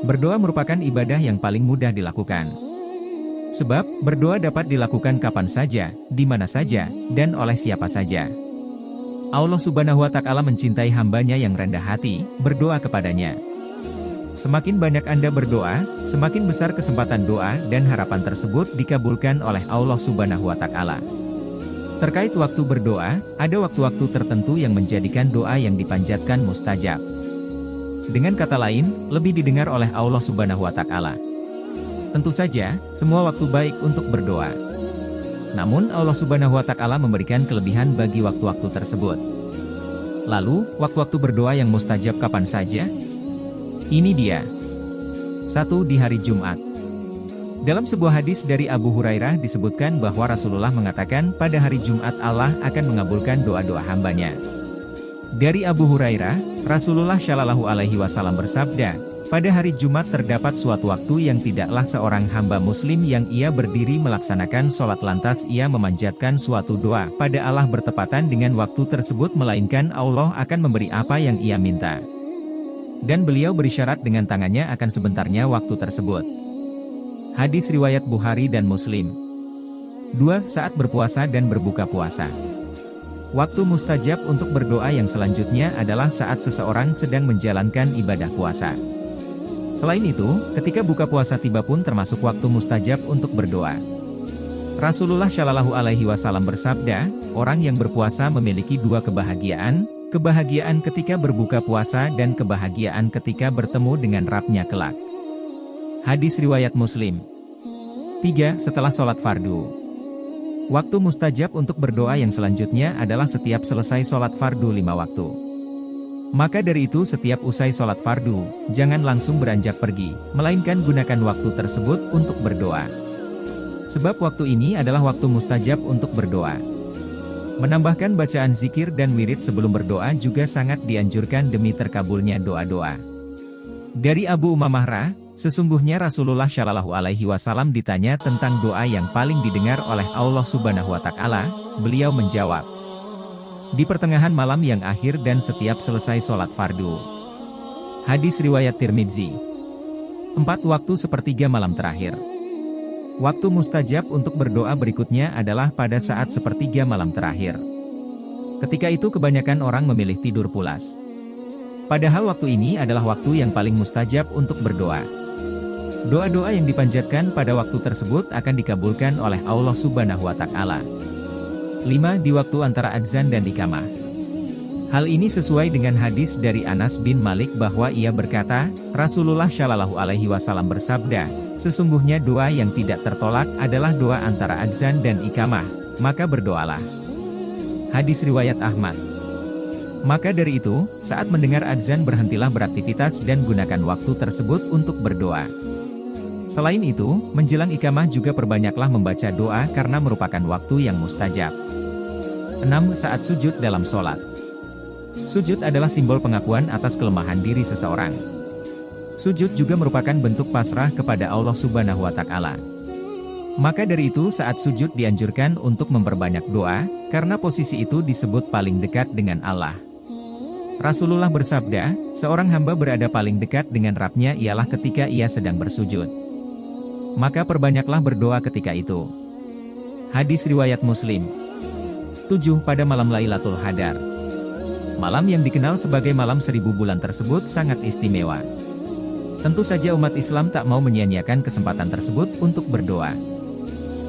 Berdoa merupakan ibadah yang paling mudah dilakukan. Sebab, berdoa dapat dilakukan kapan saja, di mana saja, dan oleh siapa saja. Allah Subhanahu wa Ta'ala mencintai hambanya yang rendah hati, berdoa kepadanya. Semakin banyak Anda berdoa, semakin besar kesempatan doa dan harapan tersebut dikabulkan oleh Allah Subhanahu wa Ta'ala. Terkait waktu berdoa, ada waktu-waktu tertentu yang menjadikan doa yang dipanjatkan mustajab. Dengan kata lain, lebih didengar oleh Allah Subhanahu wa Ta'ala. Tentu saja, semua waktu baik untuk berdoa. Namun Allah Subhanahu wa Ta'ala memberikan kelebihan bagi waktu-waktu tersebut. Lalu, waktu-waktu berdoa yang mustajab kapan saja? Ini dia. 1. Di hari Jumat. Dalam sebuah hadis dari Abu Hurairah disebutkan bahwa Rasulullah mengatakan pada hari Jumat Allah akan mengabulkan doa-doa hambanya. Dari Abu Hurairah, Rasulullah Shallallahu Alaihi Wasallam bersabda, pada hari Jumat terdapat suatu waktu yang tidaklah seorang hamba muslim yang ia berdiri melaksanakan sholat lantas ia memanjatkan suatu doa pada Allah bertepatan dengan waktu tersebut melainkan Allah akan memberi apa yang ia minta. Dan beliau berisyarat dengan tangannya akan sebentarnya waktu tersebut. Hadis riwayat Bukhari dan Muslim. 2. Saat berpuasa dan berbuka puasa. Waktu mustajab untuk berdoa yang selanjutnya adalah saat seseorang sedang menjalankan ibadah puasa. Selain itu, ketika buka puasa tiba pun termasuk waktu mustajab untuk berdoa. Rasulullah Shallallahu Alaihi Wasallam bersabda, orang yang berpuasa memiliki dua kebahagiaan, kebahagiaan ketika berbuka puasa dan kebahagiaan ketika bertemu dengan Rabb-Nya kelak. Hadis riwayat Muslim. 3. Setelah sholat fardu. Waktu mustajab untuk berdoa yang selanjutnya adalah setiap selesai sholat fardu 5 waktu. Maka dari itu setiap usai sholat fardu, jangan langsung beranjak pergi, melainkan gunakan waktu tersebut untuk berdoa. Sebab waktu ini adalah waktu mustajab untuk berdoa. Menambahkan bacaan zikir dan wirid sebelum berdoa juga sangat dianjurkan demi terkabulnya doa-doa. Dari Abu Umamah, sesungguhnya Rasulullah Shallallahu Alaihi Wasallam ditanya tentang doa yang paling didengar oleh Allah Subhanahu wa Ta'ala, beliau menjawab, di pertengahan malam yang akhir dan setiap selesai sholat fardu. Hadis riwayat Tirmidzi. 4. Waktu sepertiga malam terakhir. Waktu mustajab untuk berdoa berikutnya adalah pada saat sepertiga malam terakhir. Ketika itu kebanyakan orang memilih tidur pulas. Padahal waktu ini adalah waktu yang paling mustajab untuk berdoa. Doa-doa yang dipanjatkan pada waktu tersebut akan dikabulkan oleh Allah Subhanahu wa Ta'ala. 5. Di waktu antara adzan dan iqamah. Hal ini sesuai dengan hadis dari Anas bin Malik bahwa ia berkata, Rasulullah Shallallahu Alaihi Wasallam bersabda, sesungguhnya doa yang tidak tertolak adalah doa antara adzan dan iqamah, maka berdoalah. Hadis riwayat Ahmad. Maka dari itu, saat mendengar adzan berhentilah beraktivitas dan gunakan waktu tersebut untuk berdoa. Selain itu, menjelang iqamah juga perbanyaklah membaca doa karena merupakan waktu yang mustajab. 6. Saat sujud dalam sholat. Sujud adalah simbol pengakuan atas kelemahan diri seseorang. Sujud juga merupakan bentuk pasrah kepada Allah Subhanahu wa Ta'ala. Maka dari itu saat sujud dianjurkan untuk memperbanyak doa, karena posisi itu disebut paling dekat dengan Allah. Rasulullah bersabda, seorang hamba berada paling dekat dengan Rabb-Nya ialah ketika ia sedang bersujud. Maka perbanyaklah berdoa ketika itu. Hadis riwayat Muslim. 7. Pada malam Lailatul Qadar. Malam yang dikenal sebagai malam 1000 bulan tersebut sangat istimewa. Tentu saja umat Islam tak mau menyia-nyiakan kesempatan tersebut untuk berdoa.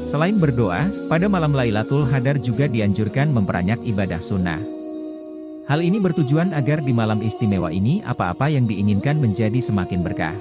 Selain berdoa, pada malam Lailatul Qadar juga dianjurkan memperanyak ibadah sunnah. Hal ini bertujuan agar di malam istimewa ini apa-apa yang diinginkan menjadi semakin berkah.